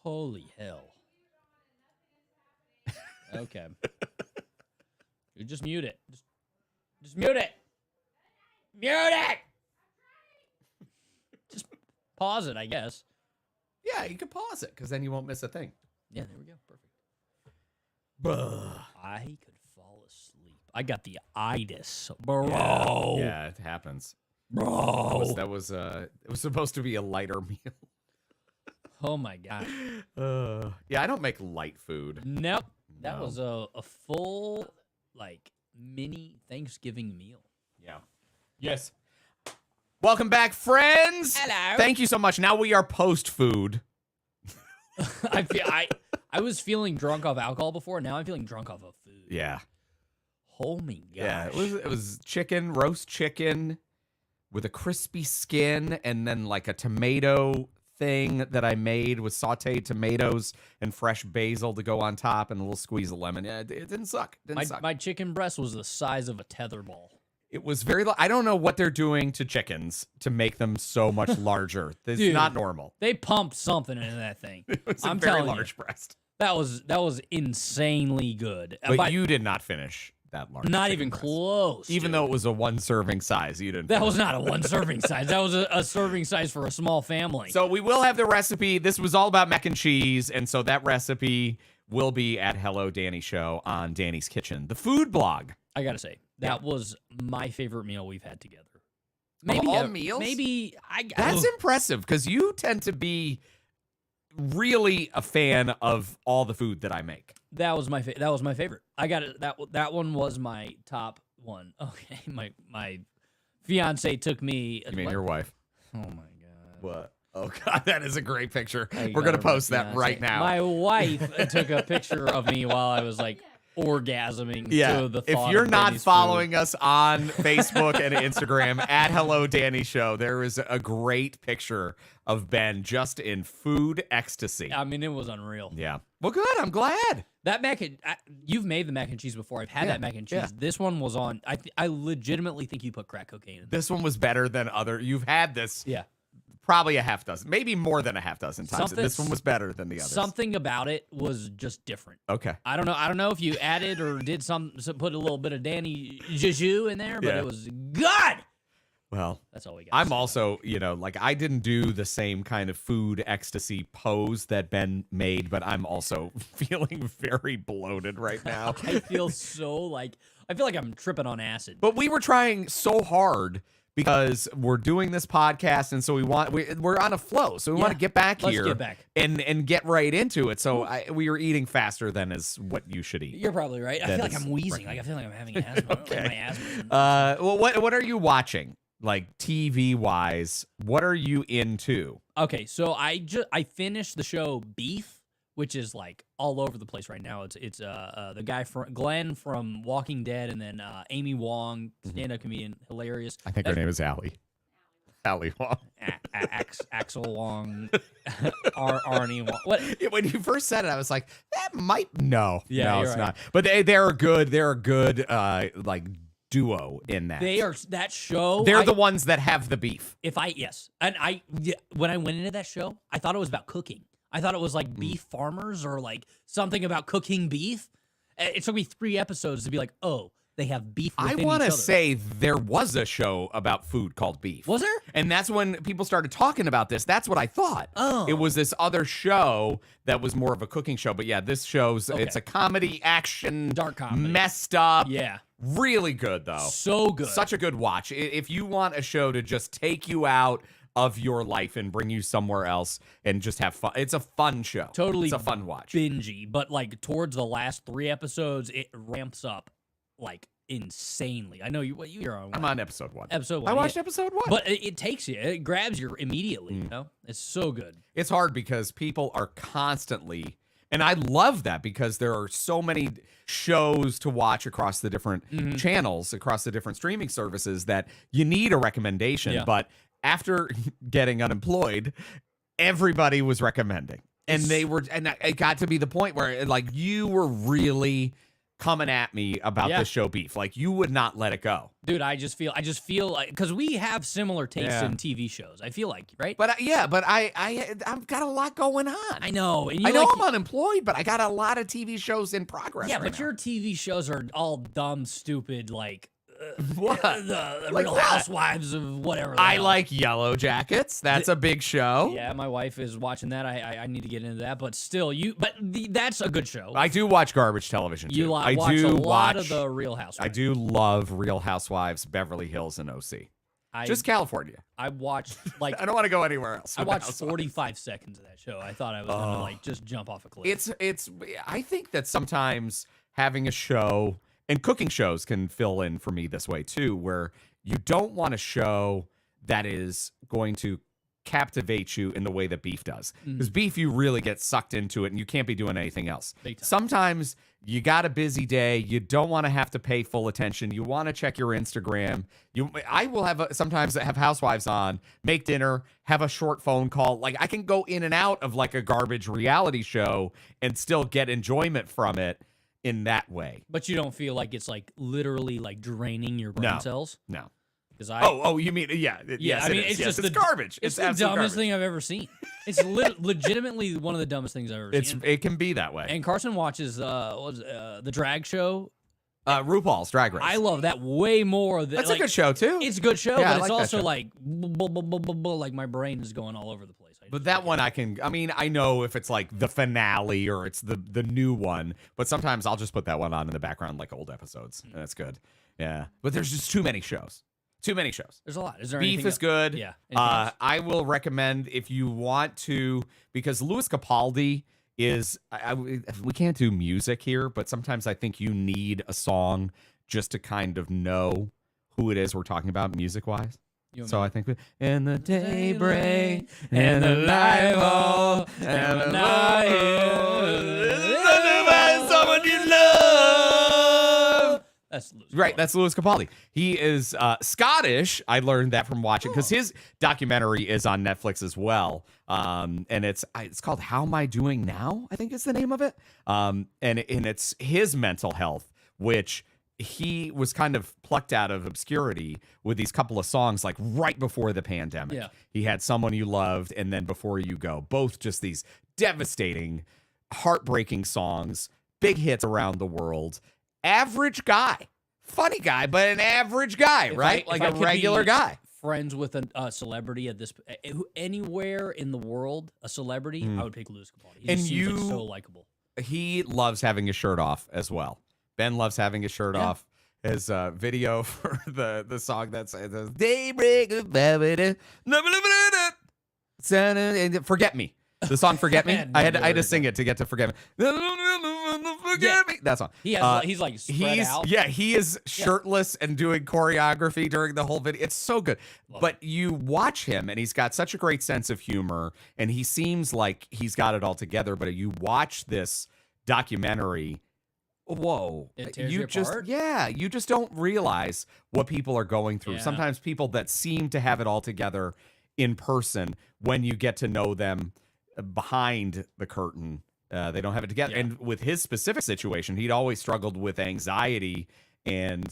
Holy hell. Okay. You just mute it. Just mute it. Mute it. Just pause it, I guess. Yeah, you can pause it because then you won't miss a thing. Yeah, there we go. Perfect. Bruh. I could fall asleep. I got the itis, bro. Yeah, it happens. Bro. It was supposed to be a lighter meal. Oh my god. Yeah, I don't make light food. Nope. That No. was a full, like, mini Thanksgiving meal. Yeah. Yes. Welcome back, friends. Hello. Thank you so much. Now we are post-food. I was feeling drunk off alcohol before. Now I'm feeling drunk off of food. Yeah. Oh my gosh. Yeah, it was chicken, roast chicken with a crispy skin and then like a tomato thing that I made with sauteed tomatoes and fresh basil to go on top and a little squeeze of lemon. Yeah, it didn't suck. My chicken breast was the size of a tetherball. It was very. I don't know what they're doing to chickens to make them so much larger. It's Dude, not normal. They pumped something into that thing. It was I'm a very telling large you, breast. that was insanely good. But you did not finish that large. Not chicken even breast. close. Even dude. though it was a one serving size, you didn't. That finish was not a one serving size. That was a serving size for a small family. So we will have the recipe. This was all about mac and cheese, and so that recipe will be at Hello Danny Show on Danny's Kitchen, the food blog. I gotta say, that was my favorite meal we've had together. All meals? Maybe That's impressive because you tend to be really a fan of all the food that I make. That was my favorite. I got it. That one was my top one. Okay, my fiance took me. You mean your wife? Oh my god. What? Oh god, that is a great picture. I We're gonna got my post that fiance. right now. My wife took a picture of me while I was like orgasming. Yeah, To the if thought you're of not Danny's following us on Facebook and Instagram at Hello Danny Show, there is a great picture of Ben just in food ecstasy. food. I mean, it was unreal. Yeah. Well, good. I'm glad. That you've made the mac and cheese before. I've had Yeah, that mac and cheese. yeah. This one was on. I legitimately think you put crack cocaine in. This one was better than other. You've had this Yeah. probably a half dozen, maybe more than a half dozen times. Something- This one was better than the others. Something about it was just different. Okay. I don't know if you added or did put a little bit of Danny Juju in there, but Yeah. it was good. Well, That's all we got. I'm also, like I didn't do the same kind of food ecstasy pose that Ben made, but I'm also feeling very bloated right now. I feel like I'm tripping on acid. But we were trying so hard because we're doing this podcast, and so we're on a flow, so we want to get back Let's here get back. and get right into it. So we were eating faster than is what you should eat. You're probably right. I That feel like is I'm wheezing. right. Like I feel like I'm having asthma. Okay. Like my asthma. Well, what are you watching? Like TV wise, what are you into? Okay, so I finished the show Beef, which is like all over the place right now. It's the guy from Glenn from Walking Dead, and then Amy Wong, stand-up comedian, hilarious. I think her name is Allie. Allie Wong. Axel Wong, Arnie Wong. What? When you first said it, I was like, that might no, Yeah, no, you're it's right. not. But they're a good like duo in that. They are that show. They're the ones that have the beef. When I went into that show, I thought it was about cooking. I thought it was like beef farmers or like something about cooking beef. It took me 3 episodes to be like, oh, they have beef. I want to say there was a show about food called Beef. Was there? And that's when people started talking about this. That's what I thought. Oh. It was this other show that was more of a cooking show. But yeah, this show's, it's a comedy, action, Dark comedy. messed up. Yeah. Really good, though. So good. Such a good watch. If you want a show to just take you out of your life and bring you somewhere else and just have fun, it's a fun show. Totally It's a fun watch. bingey, but like towards the last 3 episodes, it ramps up like insanely. I know you're on. I'm on episode 1. Episode 1. I watched yeah. episode 1. But it takes you. It grabs you immediately. You know, it's so good. It's hard because people are constantly, and I love that because there are so many shows to watch across the different channels, across the different streaming services that you need a recommendation. Yeah. But after getting unemployed, everybody was recommending. And it got to be the point where like you were really coming at me about Yeah. this show Beef. Like, you would not let it go. Dude, I just feel like, because we have similar tastes Yeah. in TV shows. I feel like, right? But I've got a lot going on. I know. And I know I'm unemployed, but I got a lot of TV shows in progress. yeah, right but now. your TV shows are all dumb, stupid, like What? the Like Real what? Housewives of whatever. the I hell. like Yellow Jackets. That's a big show. Yeah, my wife is watching that. I need to get into that, but still, that's a good show. I do watch garbage television too. You I watch do a lot watch of the Real Housewives. I do love Real Housewives, Beverly Hills, and OC. Just California. I watched like I don't want to go anywhere else. I with watched Housewives. 45 seconds of that show. I thought I was gonna like just jump off a cliff. It's I think that sometimes having a show, and cooking shows can fill in for me this way too, where you don't want a show that is going to captivate you in the way that Beef does. Because Beef, you really get sucked into it and you can't be doing anything else. Big time. Sometimes you got a busy day, you don't want to have to pay full attention, you want to check your Instagram. I will sometimes have housewives on, make dinner, have a short phone call. Like, I can go in and out of like a garbage reality show and still get enjoyment from it in that way. But you don't feel like it's like literally like draining your brain cells? No. Because I Oh, you mean yes, I mean, it is. it's Yes, just it's the garbage. It's the absolute dumbest garbage. thing I've ever seen. It's legitimately one of the dumbest things I've ever seen. It can be that way. And Carson watches the drag show. RuPaul's Drag Race. I love that way more than That's like, a good show too. It's a good show, Yeah, I but it's like that also show. like like my brain is going all over the place. But that one I know if it's like the finale or it's the new one, but sometimes I'll just put that one on in the background like old episodes. And that's good. Yeah. But there's just too many shows. Too many shows. There's a lot. Is there Beef anything is good. Yeah. Anything else? I will recommend if you want to, because Louis Capaldi is, we can't do music here, but sometimes I think you need a song just to kind of know who it is we're talking about music-wise. So I think in the daybreak and the light fall and the night someone you love. That's Louis Right, Capaldi. that's Louis Capaldi. He is Scottish. I learned that from watching because his documentary is on Netflix as well. And it's called How Am I Doing Now? I think is the name of it. And it's his mental health, which he was kind of plucked out of obscurity with these couple of songs like right before the pandemic. Yeah. He had Someone You Loved and then Before You Go. Both just these devastating, heartbreaking songs, big hits around the world. Average guy. Funny guy, but an average guy, right? Like a regular guy. Friends with a celebrity at this anywhere in the world, a celebrity, I would pick Louis Capaldi. He And just seems like you- so likable. He loves having his shirt off as well. Ben loves having his shirt off. His video for the song that says Daybreak, Forget Me. The song Forget Me. Man, I had never to heard sing it to get to Forget Me. Forget Me. That song. He has he's like spread out. Yeah, he is shirtless and doing choreography during the whole video. It's so good. But you watch him and he's got such a great sense of humor and he seems like he's got it all together. But you watch this documentary, whoa. It tears you you just apart? you just don't realize what people are going through. Yeah. Sometimes people that seem to have it all together in person, when you get to know them behind the curtain, they don't have it together. Yeah. And with his specific situation, he'd always struggled with anxiety and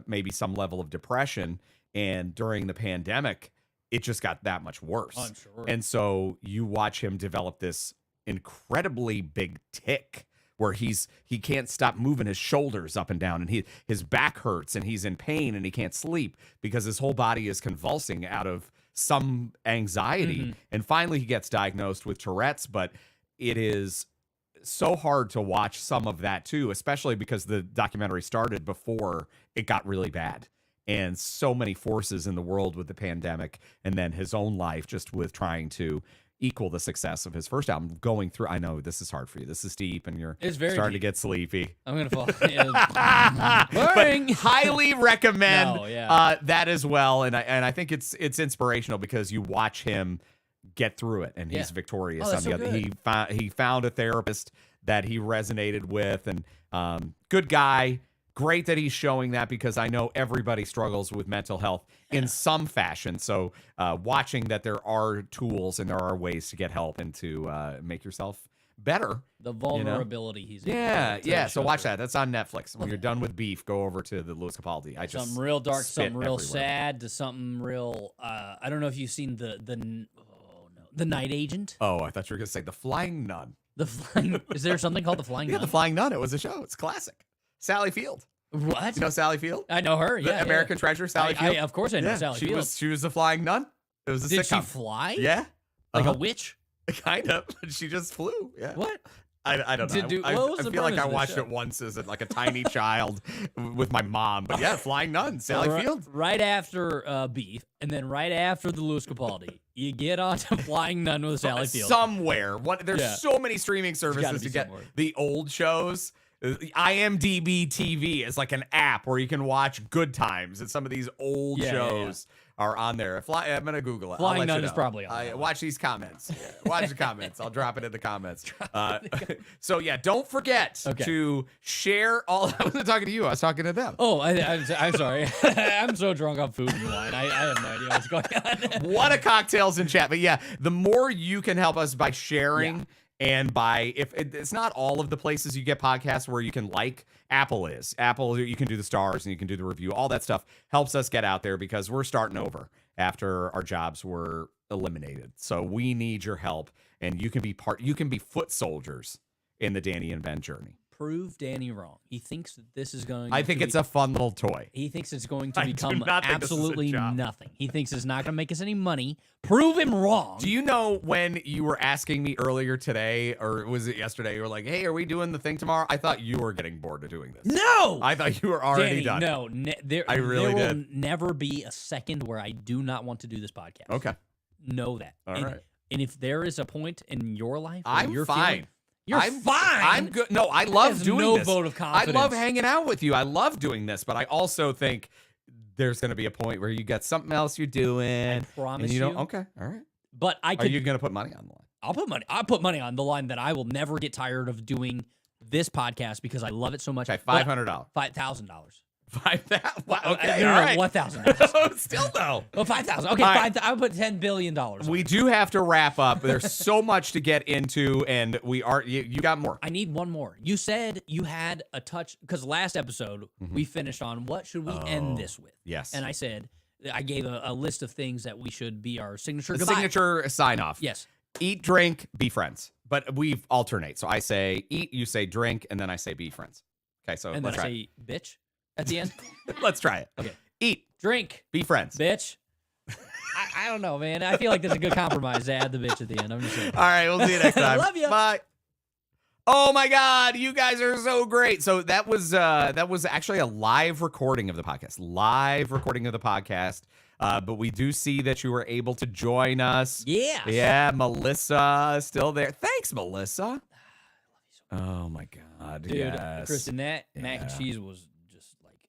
maybe some level of depression. And during the pandemic, it just got that much worse. I'm sure. And so you watch him develop this incredibly big tic where he can't stop moving his shoulders up and down, and his back hurts and he's in pain and he can't sleep because his whole body is convulsing out of some anxiety. And finally he gets diagnosed with Tourette's, but it is so hard to watch some of that too, especially because the documentary started before it got really bad. And so many forces in the world with the pandemic, and then his own life just with trying to equal the success of his first album, going through. I know this is hard for you. This is deep, and you're It's very starting deep. to get sleepy. I'm gonna fall. But highly recommend No, yeah. that as well. And I think it's inspirational because you watch him get through it, and he's Yeah. victorious Oh, on that's the so other. good. He found a therapist that he resonated with, and good guy. Great that he's showing that because I know everybody struggles with mental health in some fashion. So watching that there are tools and there are ways to get help and to make yourself better. The vulnerability he's in. Yeah. So watch that. That's on Netflix. When you're done with Beef, go over to the Louis Capaldi. Something real dark, spit something real everywhere. sad, to something real. I don't know if you've seen the Night Agent. Oh, I thought you were gonna say The Flying Nun. The Flying. Is there something called The Flying Yeah, Nun? The Flying Nun. It was a show. It's classic. Sally Field. What? You know Sally Field? I know her. The American Treasure. Sally Field. Of course I know Sally Field. She was the Flying Nun. It was a Did sitcom. she fly? Yeah. Like a witch? Kind of. She just flew. Yeah. What? I don't know. What was I the feel like premise I of the watched show? it once as like a tiny child with my mom. But yeah, Flying Nun, Sally Field. Right after Beef, and then right after the Louis Capaldi, you get on to Flying Nun with Sally Field. Somewhere. There's Yeah. so many streaming gotta services be to get somewhere. the old shows. IMDb TV is like an app where you can watch good times, and some of these old shows are on there. I'm gonna Google it. Flying I'll let Nun you is know. probably on there. Watch these comments. Watch the comments. I'll drop it in the comments. So yeah, don't forget to share all. I wasn't talking to you. I was talking to them. Oh, I'm sorry. I'm so drunk on food and wine. I have no idea what's going on. What a cocktails in chat. But yeah, the more you can help us by sharing. And if it's not all of the places you get podcasts where you can Apple, you can do the stars and you can do the review. All that stuff helps us get out there because we're starting over after our jobs were eliminated. So we need your help, and you can be foot soldiers in the Danny and Ben journey. Prove Danny wrong. He thinks that this is going I think it's a fun little toy. He thinks it's going to I do become not think this is a absolutely job. nothing. He thinks it's not going to make us any money. Prove him wrong. Do you know when you were asking me earlier today, or was it yesterday? You were like, "Hey, are we doing the thing tomorrow?" I thought you were getting bored of doing this. No, I thought you were already Danny, done. No, I really there will did. never be a second where I do not want to do this podcast. Okay. Know that. All right. And if there is a point in your life where I'm you're fine. feeling, you're I'm fine. I'm good. No, I love There's doing no this. vote of I confidence. love hanging out with you. I love doing this, but I also think there's going to be a point where you got something else you're doing. I promise and you you. don't. Okay. All right. But I Are could. you going to put money on the line? I'll put money on the line that I will never get tired of doing this podcast because I love it so much. Okay, $500. $5,000. Okay. No, all right. $1,000. Still though. Well, 5,000. Okay, All right. I would put $10 billion. We do have to wrap up. There's so much to get into, and you got more. I need one more. You said you had a touch because last episode we finished on what should we end this with? Yes. And I said I gave a list of things that we should be our signature goodbye. Signature sign off. Yes. Eat, drink, be friends. But we alternate. So I say eat, you say drink, and then I say be friends. Okay, so And then let's I try. say bitch at the end. Let's try it. Okay. Eat, Drink, be friends. bitch. I don't know, man. I feel like there's a good compromise to add the bitch at the end. I'm just saying. All right, we'll see you next time. Love ya. Bye. Oh my God, you guys are so great. So that was actually a live recording of the podcast. But we do see that you were able to join us. Yeah. Yeah, Melissa still there. Thanks, Melissa. Oh my God, Dude, yes. Kristen, that mac and Yeah. cheese was just like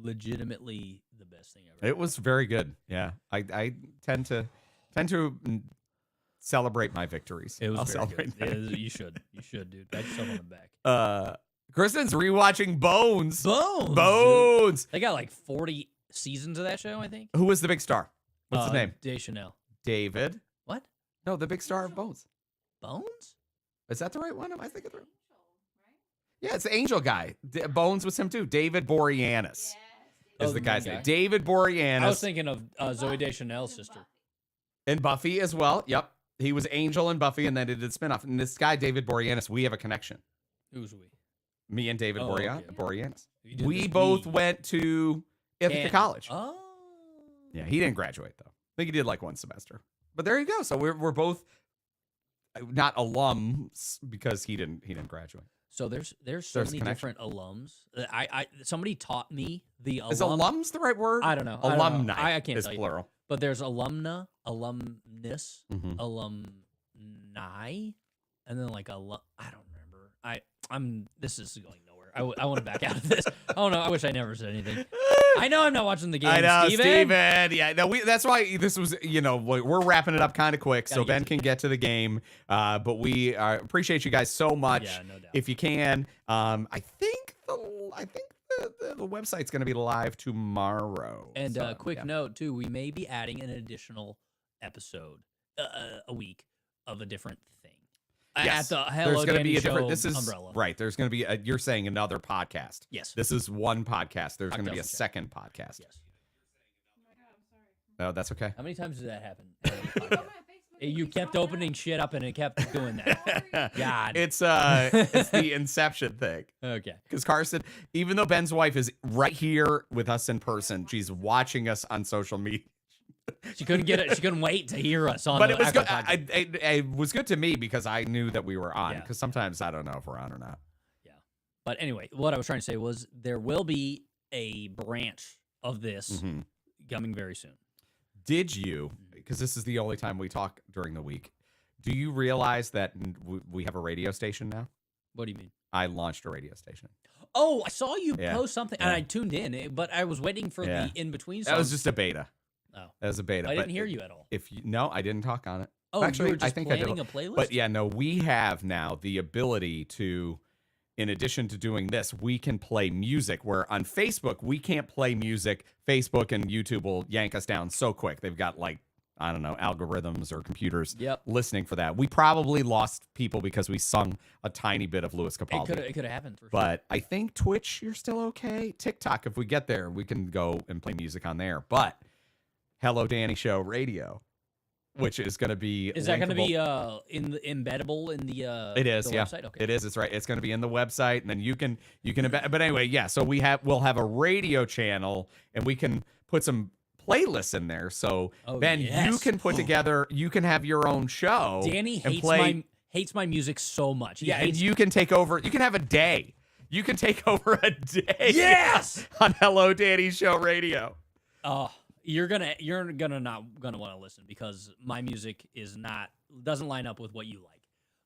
legitimately the best thing ever. It was very good. Yeah, I tend to celebrate my victories. It was I'll very celebrate good. that. Yeah, you should, dude. Pat yourself on the back. Kristen's rewatching Bones. Bones. Bones. They got like 40 seasons of that show, I think. Who was the big star? What's his name? Deschanel. David. What? No, the big star of Bones. Bones? Is that the right one? Am I thinking the right? Yeah, it's the Angel guy. Bones was him too. David Boreanaz is the guy's main name. guy. David Boreanaz. I was thinking of Zoe Deschanel's sister. And Buffy as well. Yep. He was Angel and Buffy, and then it did spinoff. And this guy, David Boreanaz, we have a connection. Who's we? Me and David Oh, okay. Boreanaz. You did We this both we. went to Ithaca Canton. College. Oh. Yeah, he didn't graduate though. I think he did like one semester. But there you go. So we're both not alums because he didn't graduate. So there's so There's many connection. different alums. I somebody taught me the Is alums the right word? I don't know. I don't know. Alumni. I can't is tell you. plural. But there's alumna, alumnus, Mhm. alumni, and then like I don't remember. This is going nowhere. I want to back out of this. Oh no, I wish I never said anything. I know I'm not watching the game. I know, Steven. Steven. Yeah, no, that's why this was, we're wrapping it up kind of quick so Gotta get Ben to can get to the game. But we appreciate you guys so much. Yeah, no doubt. If you can, I think the website's going to be live tomorrow. And So, quick yeah. note too, we may be adding an additional episode a week of a different thing. Yes. at the Hello There's going to Danny be a different. Show This is umbrella. right. There's going to be. You're saying another podcast. Yes. This is one podcast. There's going to be a Cocktails and second podcast. Yes. Oh, that's okay. How many times did that happen? You kept opening shit up and it kept doing that. God. It's the Inception thing. Okay. Because Carson, even though Ben's wife is right here with us in person, she's watching us on social media. She couldn't get it. She couldn't wait to hear us on. But the it was actual good. podcast. It was good to me because I knew that we were on. Yeah. Because sometimes I don't know if we're on or not. Yeah. But anyway, what I was trying to say was there will be a branch of this Mhm. coming very soon. Did you? Because this is the only time we talk during the week. Do you realize that we have a radio station now? What do you mean? I launched a radio station. Oh, I saw you Yeah. post something, and I tuned in, but I was waiting for Yeah. the in between. That was just a beta. Oh, That was a beta. I but didn't hear you at all. If you, no, I didn't talk on it. Oh, Actually, you were just I think I did. planning a playlist. But yeah, no, we have now the ability to, in addition to doing this, we can play music. Where on Facebook we can't play music. Facebook and YouTube will yank us down so quick. They've got like, I don't know, algorithms or computers Yep. listening for that. We probably lost people because we sung a tiny bit of Louis Capaldi. It could have happened for sure. But I think Twitch, you're still okay. TikTok, if we get there, we can go and play music on there. But Hello Danny Show Radio, which is going to be Is that going to linkable- be in the embeddable in the It is, the yeah. website? Okay. It is. It's right. It's going to be in the website, and then you can embed. But anyway, yeah. So we'll have a radio channel, and we can put some playlists in there. So Oh, Ben, you yes. can put together. You can have your own show. Danny and hates my music so much. He Yeah, and hates you can take over. You can have a day. You can take over a day. Yes! On Hello Danny Show Radio. Oh, you're gonna not gonna want to listen because my music doesn't line up with what you like.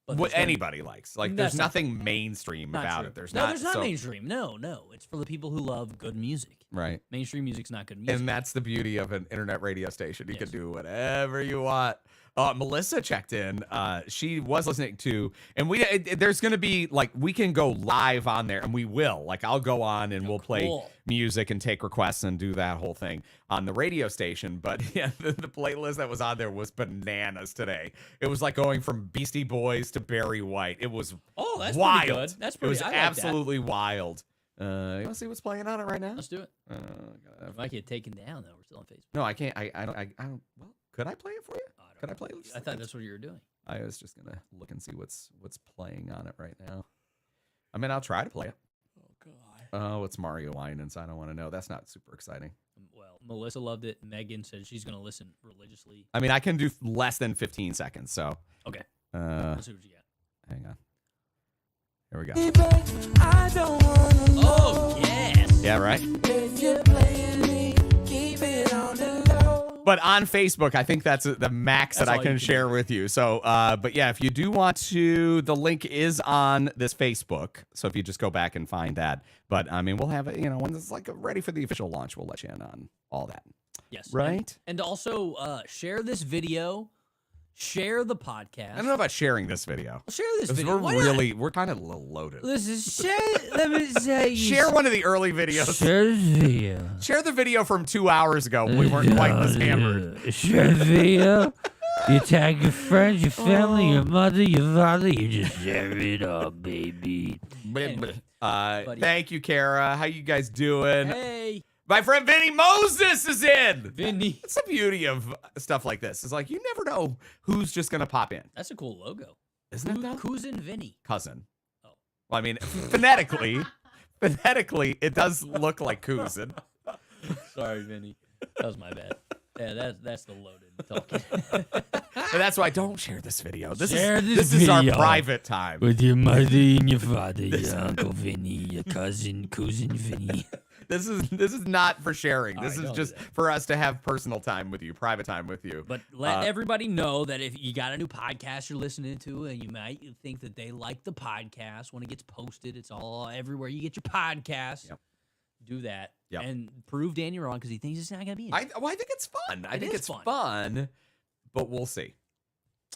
But What there's gonna- anybody likes. Like, That's there's not nothing mainstream not about true. it. There's no, not. there's not so- mainstream. No, it's for the people who love good music. Right. Mainstream music's not good music. And that's the beauty of an internet radio station. You Yes. can do whatever you want. Melissa checked in. She was listening to, and there's going to be like, we can go live on there, and we will. Like, I'll go on and we'll play cool. music and take requests and do that whole thing on the radio station. But yeah, the playlist that was on there was bananas today. It was like going from Beastie Boys to Barry White. It was Oh, that's wild. pretty good. That's pretty. It was I like that. absolutely wild. You want to see what's playing on it right now? Let's do it. God. Might get taken down though. We're still on Facebook. No, I can't. I don't. Well, could I play it for you? Oh, I don't Could I know. play it? I thought that's what you were doing. I was just gonna look and see what's playing on it right now. I mean, I'll try to play it. Oh God. Oh, it's Mario Winans. I don't want to know. That's not super exciting. Well, Melissa loved it. Megan said she's gonna listen religiously. I mean, I can do less than 15 seconds. So, Okay. uh, Let's see what you got. hang on. Here we go. Oh yes. Yeah, right. But on Facebook, I think that's the max That's that I all you can can share with you. So, but yeah, if you do want to, the link is on this Facebook. So if you just go back and find that. But I mean, we'll have it, when it's like ready for the official launch, we'll let you in on all that. Yes. Right? And also share this video. Share the podcast. I don't know about sharing this video. Share this 'Cause video. we're kind of a little loaded. Listen, share. Let me say. Share one of the early videos. Share this video. Share the video from 2 hours ago when we weren't quite this hammered. Share the video. You tag your friends, your family, your mother, your father. You just share it all, baby. Anyway, buddy. Thank you, Kara. How you guys doing? Hey, My friend Vinny Moses is in. Vinny. That's the beauty of stuff like this. It's like you never know who's just gonna pop in. That's a cool logo. Isn't it though? Who's in Vinny? Cousin. Oh. Well, I mean, phonetically, it does look like Cousin. Sorry, Vinny. That was my bad. Yeah, that's the loaded talking. And that's why I don't share this video. Share this is our video. private time. With your mother and your father, your Uncle Vinny, your cousin Vinny. This is not for sharing. All This right, is don't just do that. for us to have personal time with you, private time with you. But let everybody know that if you got a new podcast you're listening to and you might think that they like the podcast, when it gets posted, it's all everywhere you get your podcast. Yep. Do that. Yep. And prove Dan wrong because he thinks it's not going to be in. I think it's fun. I It think is it's fun. fun, but we'll see.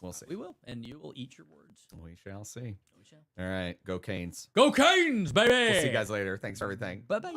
We'll see. We will. And you will eat your words. We shall see. We shall. All right. Go Canes. Go Canes, baby! We'll see you guys later. Thanks for everything. Bye-bye.